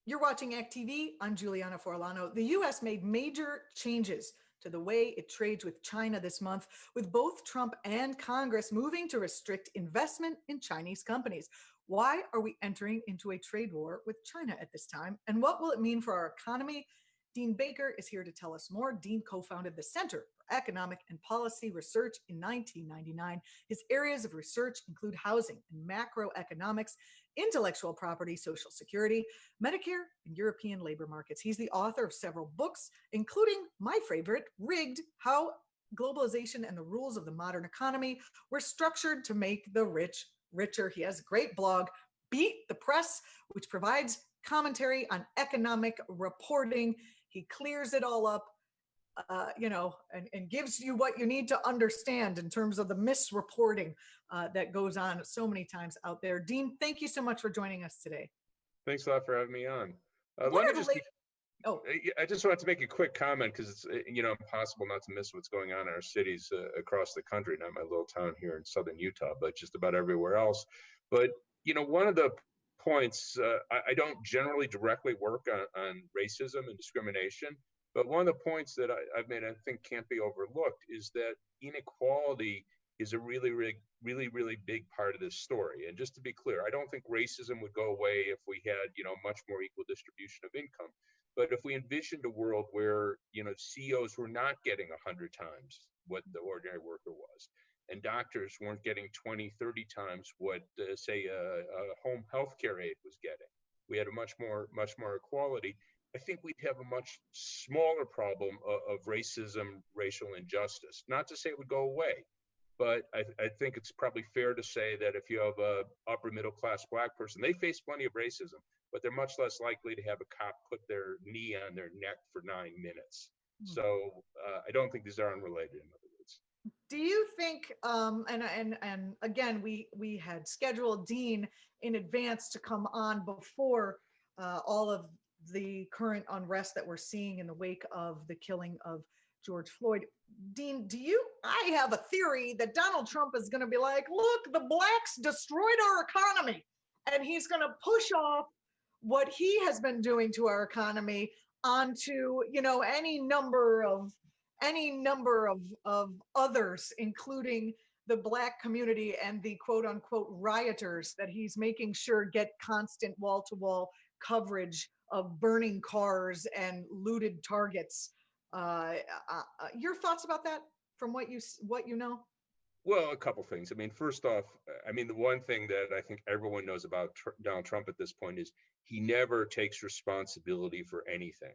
You're watching Act TV. I'm Julianna Forlano. The U.S. made major changes to the way it trades with China this month, with both Trump and Congress moving to restrict investment in Chinese companies. Why are we entering into a trade war with China at this time? And what will it mean for our economy? Dean Baker is here to tell us more. Dean co-founded the Center for Economic and Policy Research in 1999. His areas of research include housing and macroeconomics, intellectual property, social security, Medicare and European labor markets. He's the author of several books, including my favorite, Rigged: How Globalization and the Rules of the Modern Economy Were Structured to Make the Rich Richer. He has a great blog, Beat the Press, which provides commentary on economic reporting. He clears it all up, and gives you what you need to understand in terms of the misreporting that goes on so many times out there. Dean, thank you so much for joining us today. Thanks a lot for having me on. I just wanted to make a quick comment because it's impossible not to miss what's going on in our cities across the country, not my little town here in southern Utah, but just about everywhere else. But one of the points, I don't generally directly work on racism and discrimination, but one of the points that I've made, I think, can't be overlooked is that inequality is a really, really, really, really big part of this story. And just to be clear, I don't think racism would go away if we had, much more equal distribution of income. But if we envisioned a world where, CEOs were not getting 100 times what the ordinary worker was, and doctors weren't getting 20, 30 times what, say, a home healthcare aide was getting, we had a much more equality. I think we'd have a much smaller problem of racism, racial injustice. Not to say it would go away, but I think it's probably fair to say that if you have a upper middle class Black person, they face plenty of racism, but they're much less likely to have a cop put their knee on their neck for 9 minutes. So I don't think these are unrelated, in other words. Do you think, and again, we had scheduled Dean in advance to come on before all of the current unrest that we're seeing in the wake of the killing of George Floyd. Dean, I have a theory that Donald Trump is going to be like, look, the Blacks destroyed our economy, and he's going to push off what he has been doing to our economy onto, any number of others, including the Black community and the quote unquote rioters that he's making sure get constant wall-to-wall coverage of burning cars and looted targets. Your thoughts about that from what you know? Well, a couple things. I mean, first off, the one thing that I think everyone knows about Donald Trump at this point is he never takes responsibility for anything.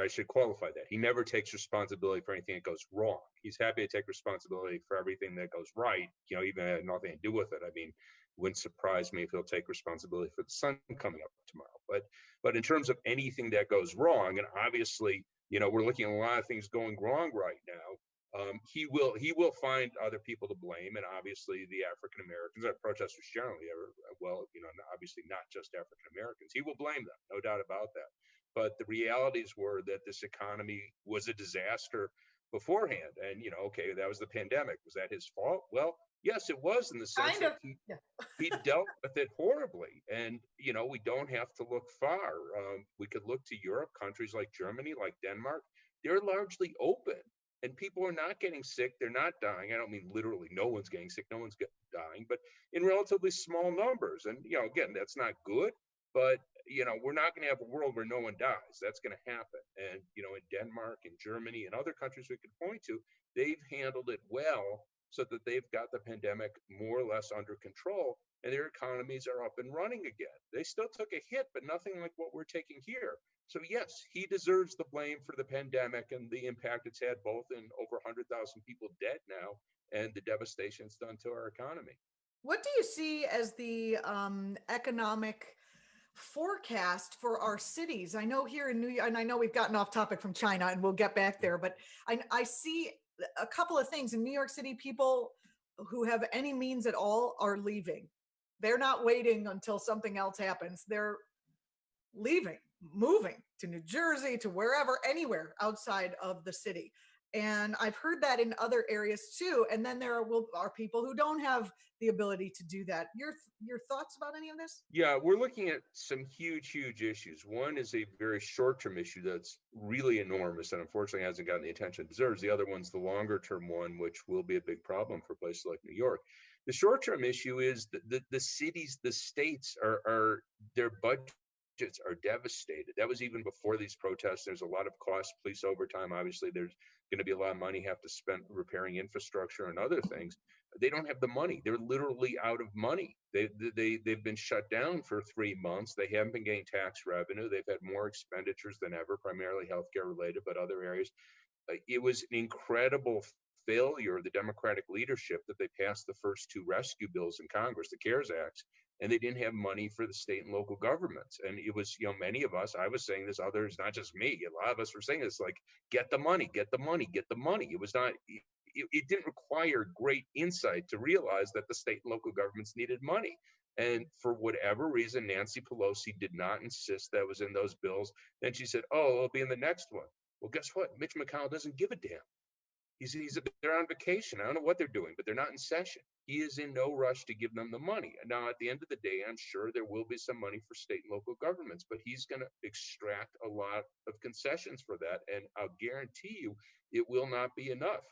I should qualify that. He never takes responsibility for anything that goes wrong. He's happy to take responsibility for everything that goes right, even if it had nothing to do with it. It wouldn't surprise me if he'll take responsibility for the sun coming up tomorrow. But in terms of anything that goes wrong, and obviously, we're looking at a lot of things going wrong right now. He will find other people to blame, and obviously the African Americans, or protesters generally, obviously not just African Americans. He will blame them, no doubt about that. But the realities were that this economy was a disaster beforehand, and okay, that was the pandemic. Was that his fault? Well, yes, it was, in the sense that he dealt with it horribly. And we don't have to look far. We could look to Europe, countries like Germany, like Denmark. They're largely open. And people are not getting sick. They're not dying. I don't mean literally no one's getting sick. No one's dying, but in relatively small numbers. And, again, that's not good. But, we're not going to have a world where no one dies. That's going to happen. And, in Denmark and Germany and other countries we could point to, they've handled it well so that they've got the pandemic more or less under control. And their economies are up and running again. They still took a hit, but nothing like what we're taking here. So yes, he deserves the blame for the pandemic and the impact it's had, both in over 100,000 people dead now and the devastation it's done to our economy. What do you see as the economic forecast for our cities? I know here in New York, and I know we've gotten off topic from China and we'll get back there, but I see a couple of things in New York City. People who have any means at all are leaving. They're not waiting until something else happens. They're leaving, moving to New Jersey, to wherever, anywhere outside of the city. And I've heard that in other areas too. And then there are people who don't have the ability to do that. Your thoughts about any of this? Yeah, we're looking at some huge issues. One is a very short-term issue that's really enormous and unfortunately hasn't gotten the attention it deserves. The other one's the longer-term one, which will be a big problem for places like New York. The short-term issue is the cities, the states are their budgets are devastated. That was even before these protests. There's a lot of cost, police overtime. Obviously, there's going to be a lot of money have to spend repairing infrastructure and other things. They don't have the money. They're literally out of money. They've been shut down for 3 months. They haven't been getting tax revenue. They've had more expenditures than ever, primarily healthcare related, but other areas. It was an incredible failure of the Democratic leadership that they passed the first two rescue bills in Congress, the CARES Acts, and they didn't have money for the state and local governments. And it was, many of us, I was saying this, others, not just me, a lot of us were saying this, like, get the money, get the money, get the money. It was not, it didn't require great insight to realize that the state and local governments needed money. And for whatever reason, Nancy Pelosi did not insist that was in those bills. Then she said, oh, it'll be in the next one. Well, guess what? Mitch McConnell doesn't give a damn. They're on vacation. I don't know what they're doing, but they're not in session. He is in no rush to give them the money. Now, at the end of the day, I'm sure there will be some money for state and local governments, but he's going to extract a lot of concessions for that. And I'll guarantee you it will not be enough.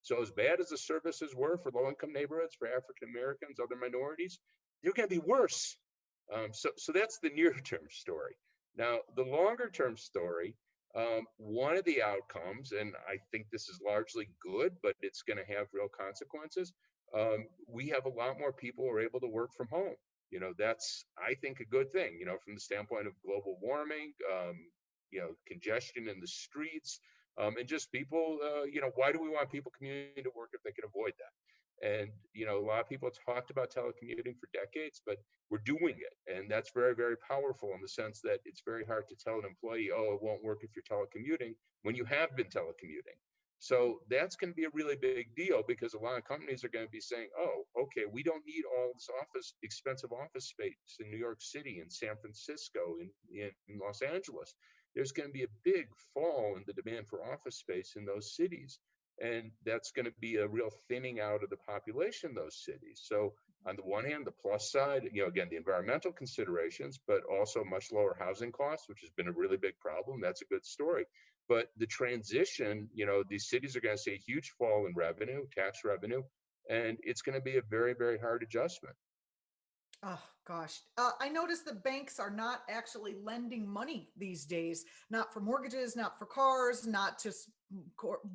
So as bad as the services were for low-income neighborhoods, for African Americans, other minorities, they're going to be worse. So that's the near-term story. Now, the longer-term story, one of the outcomes, and I think this is largely good, but it's going to have real consequences. We have a lot more people who are able to work from home. That's, I think, a good thing, from the standpoint of global warming, congestion in the streets, and just people, why do we want people commuting to work if they can avoid that? And, a lot of people talked about telecommuting for decades, but we're doing it. And that's very, very powerful in the sense that it's very hard to tell an employee, oh, it won't work if you're telecommuting when you have been telecommuting. So that's going to be a really big deal because a lot of companies are going to be saying, oh, okay, we don't need all this expensive office space in New York City, in San Francisco, in Los Angeles. There's going to be a big fall in the demand for office space in those cities. And that's going to be a real thinning out of the population in those cities. So on the one hand, the plus side, again, the environmental considerations, but also much lower housing costs, which has been a really big problem. That's a good story. But the transition, these cities are going to see a huge fall in revenue, tax revenue, and it's going to be a very, very hard adjustment. Oh gosh. I noticed that banks are not actually lending money these days, not for mortgages, not for cars, not to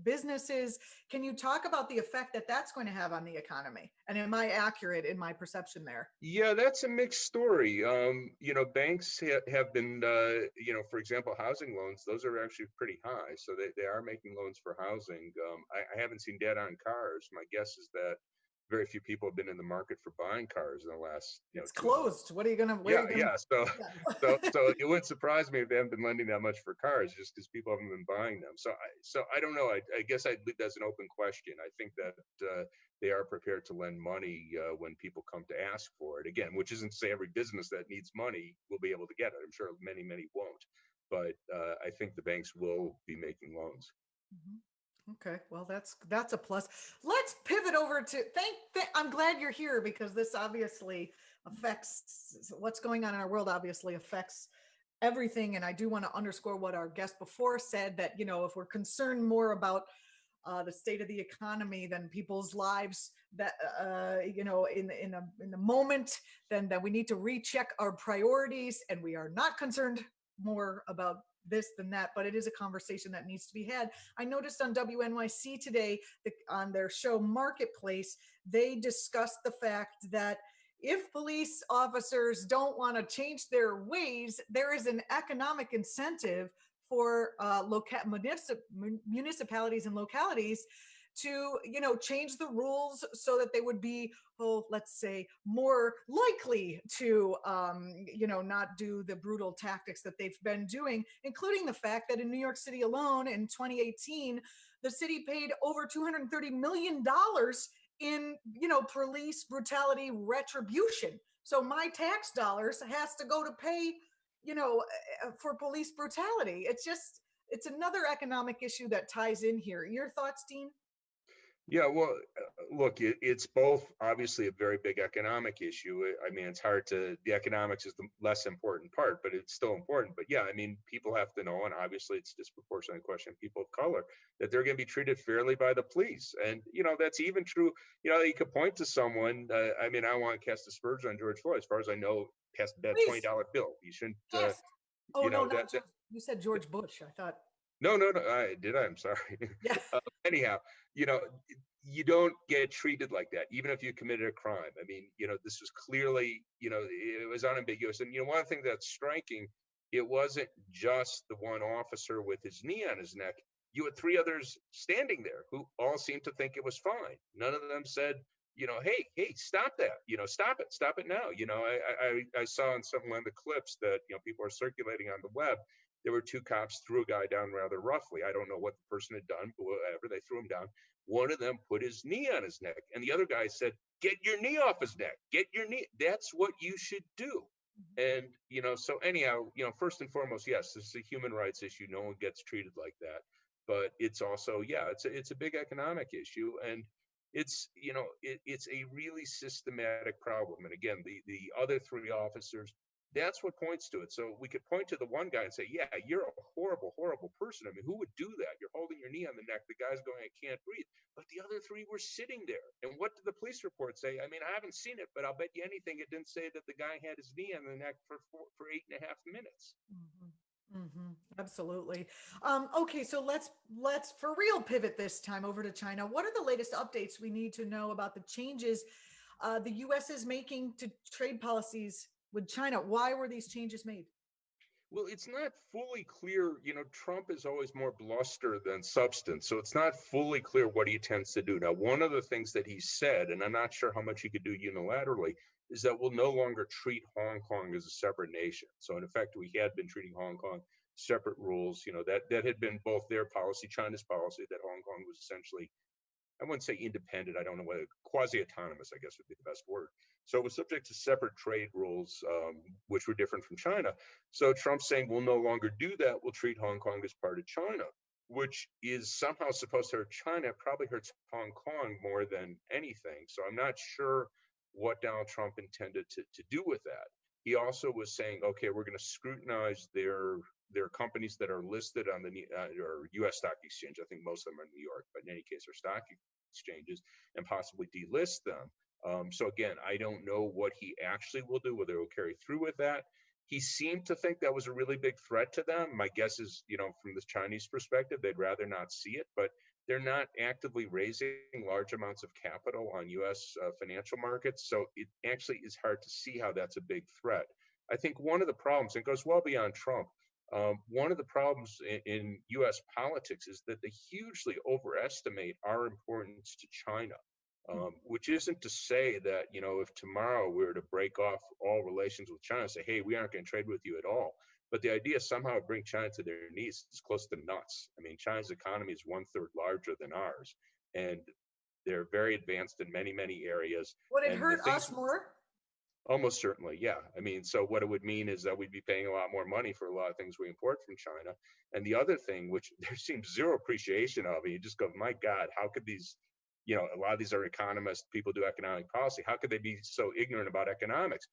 businesses. Can you talk about the effect that that's going to have on the economy? And am I accurate in my perception there? Yeah, that's a mixed story. Banks have been, for example, housing loans, those are actually pretty high. So they are making loans for housing. I haven't seen data on cars. My guess is that very few people have been in the market for buying cars in the last, It's 2 months. closed. What are you gonna? Where are Yeah, you gonna? yeah. So, Yeah. so it wouldn't surprise me if they haven't been lending that much for cars, just because people haven't been buying them. So I don't know. I guess I'd leave that as an open question. I think that they are prepared to lend money when people come to ask for it. Again, which isn't to say every business that needs money will be able to get it. I'm sure many won't, but I think the banks will be making loans. Mhm. Okay, well that's a plus. Let's pivot over to I'm glad you're here because this obviously affects what's going on in our world. Obviously affects everything, and I do want to underscore what our guest before said that if we're concerned more about the state of the economy than people's lives that in the moment, then that we need to recheck our priorities, and we are not concerned more about this than that, but it is a conversation that needs to be had. I noticed on WNYC today on their show Marketplace, they discussed the fact that if police officers don't want to change their ways, there is an economic incentive for municipalities and localities to change the rules so that they would be, let's say, more likely to not do the brutal tactics that they've been doing, including the fact that in New York City alone in 2018 the city paid over $230 million in police brutality retribution. So my tax dollars has to go to pay for police brutality. It's just it's another economic issue that ties in here. Your thoughts, Dean? Yeah, well, look, it's both obviously a very big economic issue. I mean, it's hard to, the economics is the less important part, but it's still important. But yeah, I mean, people have to know, and obviously it's disproportionately a question of people of color, that they're going to be treated fairly by the police. And, that's even true. You could point to someone, I mean, I want to cast aspersion on George Floyd. As far as I know, passed that Please. $20 bill. You shouldn't, Yes. Oh, no, not that George. You said George Bush. I thought. no, no, no. I did. I'm sorry. Yeah. Anyhow, you know, you don't get treated like that, even if you committed a crime. I mean, this was clearly, it was unambiguous. And one of the things that's striking, it wasn't just the one officer with his knee on his neck. You had three others standing there who all seemed to think it was fine. None of them said, hey, stop that. Stop it now. I saw in some one of the clips that people are circulating on the web. There were two cops threw a guy down rather roughly. I don't know what the person had done, but whatever, they threw him down. One of them put his knee on his neck, and the other guy said, "Get your knee off his neck. Get your knee." That's what you should do. And so anyhow, first and foremost, yes, this is a human rights issue. No one gets treated like that. But it's also, yeah, it's a big economic issue, and it's a really systematic problem. And again, the other three officers, that's what points to it. So we could point to the one guy and say, yeah, you're a horrible, horrible person. I mean, who would do that? You're holding your knee on the neck. The guy's going, I can't breathe. But the other three were sitting there. And what did the police report say? I mean, I haven't seen it, but I'll bet you anything it didn't say that the guy had his knee on the neck for 8.5 minutes. Mm-hmm. Mm-hmm. Absolutely. Okay, so let's for real pivot this time over to China. What are the latest updates we need to know about the changes the U.S. is making to trade policies with China? Why were these changes made? Well, it's not fully clear. Trump is always more bluster than substance. So it's not fully clear what he tends to do. Now, one of the things that he said, and I'm not sure how much he could do unilaterally, is that we'll no longer treat Hong Kong as a separate nation. So in effect, we had been treating Hong Kong separate rules, that had been both their policy, China's policy, that Hong Kong was essentially, I wouldn't say independent, I don't know whether quasi-autonomous, I guess would be the best word. So it was subject to separate trade rules, which were different from China. So Trump's saying we'll no longer do that. We'll treat Hong Kong as part of China, which is somehow supposed to hurt China. It probably hurts Hong Kong more than anything. So I'm not sure what Donald Trump intended to do with that. He also was saying, okay, we're going to scrutinize their companies that are listed on the or U.S. stock exchange. I think most of them are in New York, but in any case, are stock exchanges, and possibly delist them. So again, I don't know what he actually will do, whether he'll carry through with that. He seemed to think that was a really big threat to them. My guess is, from the Chinese perspective, they'd rather not see it, but they're not actively raising large amounts of capital on U.S. Financial markets. So it actually is hard to see how that's a big threat. I think one of the problems, and it goes well beyond Trump, one of the problems in U.S. politics is that they hugely overestimate our importance to China. Which isn't to say that, if tomorrow we were to break off all relations with China, say, hey, we aren't going to trade with you at all. But the idea somehow of bring China to their knees is close to nuts. I mean, China's economy is 1/3 larger than ours, and they're very advanced in many, many areas. Would it And the hurt things, us more? almost certainly, yeah. I mean, so what it would mean is that we'd be paying a lot more money for a lot of things we import from China. And the other thing, which there seems zero appreciation of, and you just go, my God, how could these, a lot of these are economists, people do economic policy. How could they be so ignorant about economics?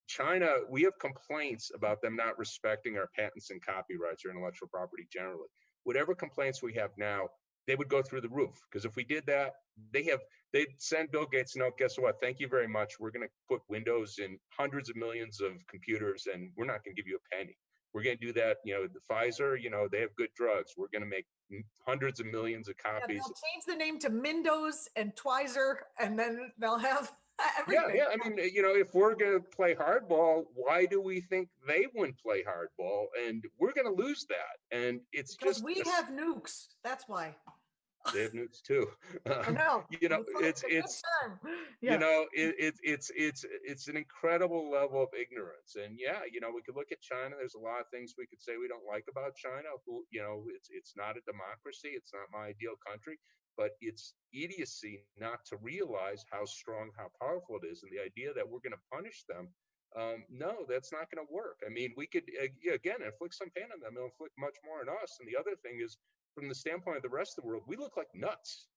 China, we have complaints about them not respecting our patents and copyrights or intellectual property generally. Whatever complaints we have now, they would go through the roof, because if we did that, they'd send Bill Gates a note. Guess what? Thank you very much. We're going to put Windows in hundreds of millions of computers, and we're not going to give you a penny. We're going to do that. The Pfizer, they have good drugs. We're going to make hundreds of millions of Yeah, copies. they'll change the name to Mindos and Twizer, and then they'll have everything. Yeah. I mean, if we're going to play hardball, why do we think they wouldn't play hardball? And we're going to lose that. And it's because just we have nukes. That's why. they have nukes too. I know. It's yeah. It's an incredible level of ignorance. And yeah, we could look at China. There's a lot of things we could say we don't like about China. Who, it's not a democracy. It's not my ideal country. But it's idiocy not to realize how strong, how powerful it is, and the idea that we're going to punish them No, that's not going to work. I mean, we could, yeah, again, inflict some pain on them. They'll inflict much more on us. And the other thing is, from the standpoint of the rest of the world, we look like nuts.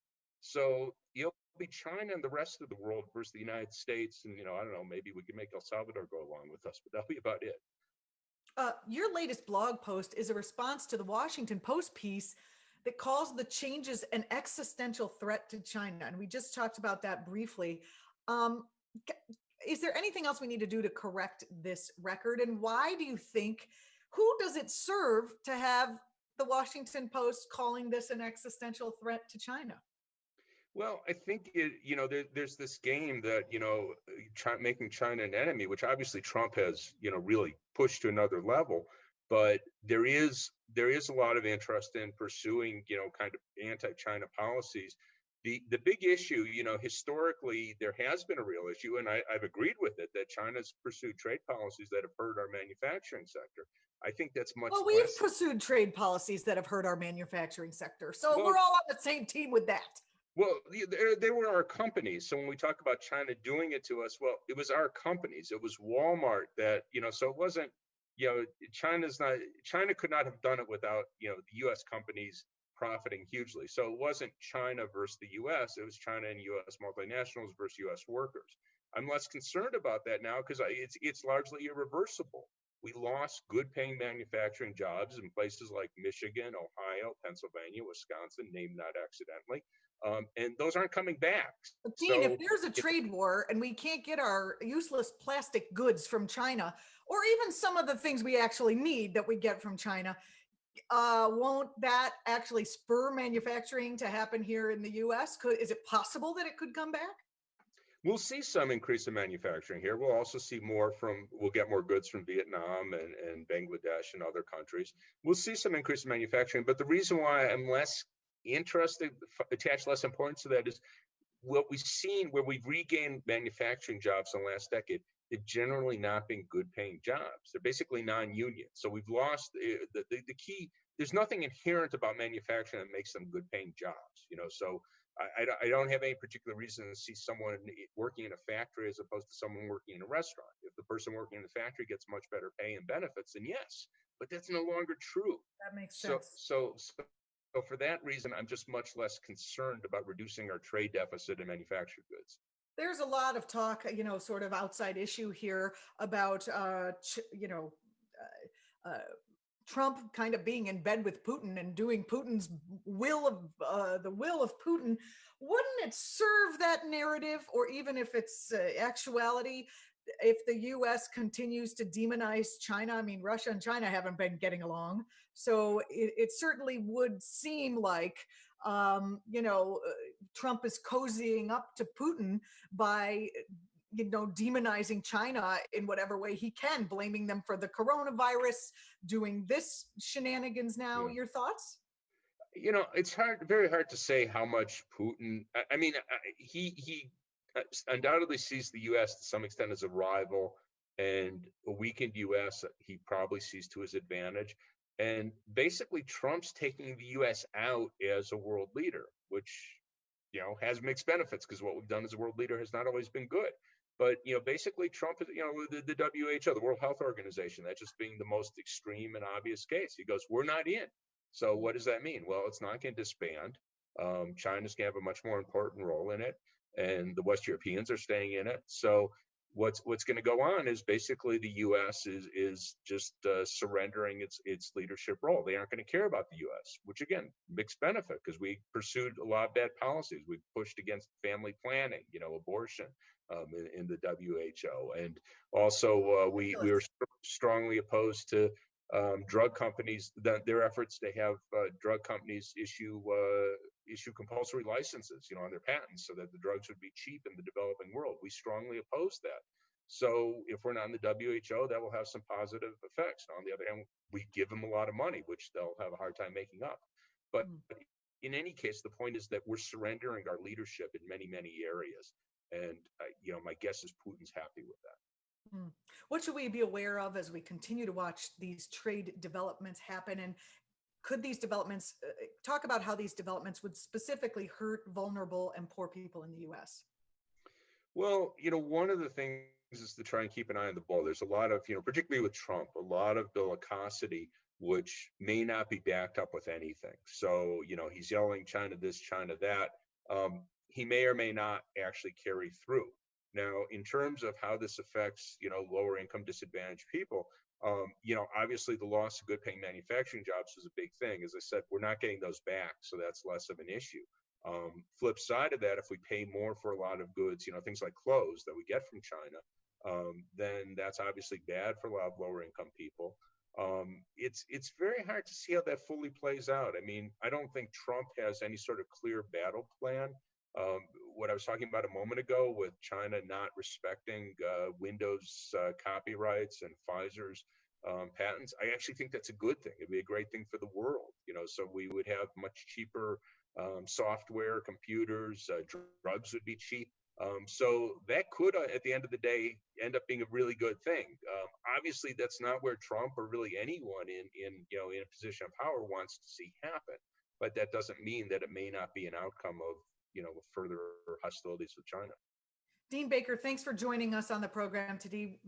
So you'll be China and the rest of the world versus the United States. And, I don't know, maybe we could make El Salvador go along with us, but that'll be about it. Your latest blog post is a response to the Washington Post piece that calls the changes an existential threat to China. And we just talked about that briefly. Um, is there anything else we need to do to correct this record? And why do you think, who does it serve to have the Washington Post calling this an existential threat to China? Well, I think there's this game that making China an enemy, which obviously Trump has really pushed to another level, but there is a lot of interest in pursuing kind of anti-China policies. The big issue, historically there has been a real issue, and I've agreed with it, that China's pursued trade policies that have hurt our manufacturing sector. I think that's much Well, we've less. pursued trade policies that have hurt our manufacturing sector. So Well, we're all on the same team with that. Well, they were our companies. So when we talk about China doing it to us, well, it was our companies. It was Walmart that, so it wasn't, China could not have done it without, the US companies profiting hugely. So it wasn't China versus the US, it was China and US multinationals versus US workers. I'm less concerned about that now because it's largely irreversible. We lost good paying manufacturing jobs in places like Michigan, Ohio, Pennsylvania, Wisconsin, named not accidentally. And those aren't coming back. But Dean, if So there's a trade war and we can't get our useless plastic goods from China, or even some of the things we actually need that we get from China, won't that actually spur manufacturing to happen here in the US? Is it possible that it could come back? we'll see some increase in manufacturing here. We'll also see we'll get more goods from Vietnam and Bangladesh and other countries. We'll see some increase in manufacturing. But the reason why I'm less interested, attach less importance to that is what we've seen where we've regained manufacturing jobs in the last decade. They've generally not been good paying jobs. They're basically non-union. So we've lost the key. There's nothing inherent about manufacturing that makes them good paying jobs, so I don't have any particular reason to see someone working in a factory as opposed to someone working in a restaurant. If the person working in the factory gets much better pay and benefits, then yes, but that's no longer true. That makes So, sense. so, so, so for that reason, I'm just much less concerned about reducing our trade deficit in manufactured goods. There's a lot of talk, sort of outside issue here about, Trump kind of being in bed with Putin and doing Putin's will of the will of Putin. Wouldn't it serve that narrative, or even if it's actuality, if the U.S. continues to demonize China? I mean, Russia and China haven't been getting along, so it certainly would seem like Trump is cozying up to Putin by demonizing China in whatever way he can, blaming them for the coronavirus, doing this shenanigans now. Yeah. Your thoughts? It's very hard to say how much Putin. I mean, he undoubtedly sees the U.S. to some extent as a rival, and a weakened U.S. he probably sees to his advantage. And basically, Trump's taking the U.S. out as a world leader, which has mixed benefits because what we've done as a world leader has not always been good. But basically, Trump is the WHO, the World Health Organization, that just being the most extreme and obvious case. He goes, "We're not in." So what does that mean? Well, it's not going to disband. China's going to have a much more important role in it, and the West Europeans are staying in it. So what's going to go on is basically the U.S. is just surrendering its leadership role. They aren't going to care about the U.S., which again, mixed benefit because we pursued a lot of bad policies. We pushed against family planning, abortion in the WHO, and also we were strongly opposed to drug companies, their efforts to have drug companies issue compulsory licenses, on their patents so that the drugs would be cheap in the developing world. We strongly oppose that. So if we're not in the WHO, that will have some positive effects. On the other hand, we give them a lot of money, which they'll have a hard time making up. But in any case, the point is that we're surrendering our leadership in many, many areas. And, my guess is Putin's happy with that. What should we be aware of as we continue to watch these trade developments happen? And could these developments talk about how these developments would specifically hurt vulnerable and poor people in the U.S.? Well, one of the things is to try and keep an eye on the ball. There's a lot of, particularly with Trump, a lot of bellicosity, which may not be backed up with anything. So, he's yelling China this, China that. He may or may not actually carry through. Now, in terms of how this affects, lower income disadvantaged people, obviously the loss of good paying manufacturing jobs was a big thing. As I said, we're not getting those back, so that's less of an issue. Flip side of that, if we pay more for a lot of goods, things like clothes that we get from China, then that's obviously bad for a lot of lower income people. It's very hard to see how that fully plays out. I mean, I don't think Trump has any sort of clear battle plan. Um, what I was talking about a moment ago with China not respecting Windows copyrights and Pfizer's patents, I actually think that's a good thing. It'd be a great thing for the world, so we would have much cheaper software, computers, drugs would be cheap. So that could, at the end of the day, end up being a really good thing. Obviously, that's not where Trump or really anyone in a position of power wants to see happen. But that doesn't mean that it may not be an outcome of further hostilities with China. Dean Baker, thanks for joining us on the program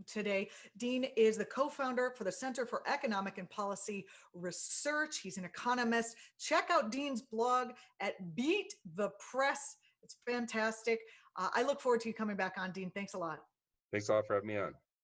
today. Dean is the co-founder for the Center for Economic and Policy Research. He's an economist. Check out Dean's blog at Beat the Press. It's fantastic. I look forward to you coming back on, Dean. Thanks a lot. Thanks a lot for having me on.